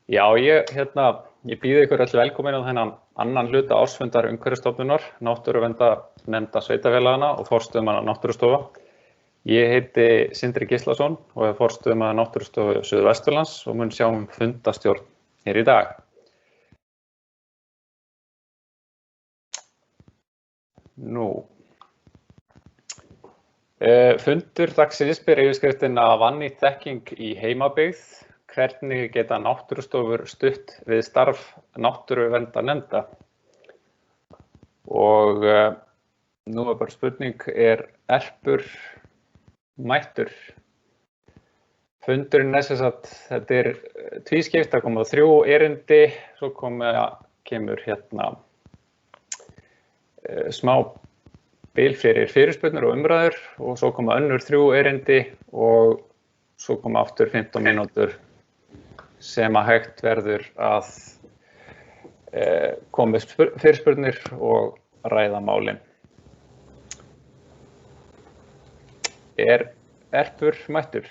Já, ég býð ykkur öll velkomin á þennan annan hluta ársfundar Umhverfisstofnunar, náttúruverndarnefnda sveitarfélagana og forstöðumanna Náttúrustofa. Ég heiti Sindri Gíslason og er forstöðumaður Náttúrustofu Suðvesturlands og mun sjá fundastjórn hér í dag. Fundur dagsins ber yfirskriftina Vannýtt þekking í heimabyggð. Hvernig geta náttúrustofur stutt við starf náttúruverndarnefnda? Og nú bara spurning, Erpur mættur? Fundurinn sem sagt, þetta tvískipt, það koma 3 erindi, svo kemur smá bil fyrir fyrirspurnir og umræður og svo koma önnur 3 erindi og svo koma aftur 15 mínútur sem að hægt verður að koma fyrirspurnir og ræða málin. Erpur mættur?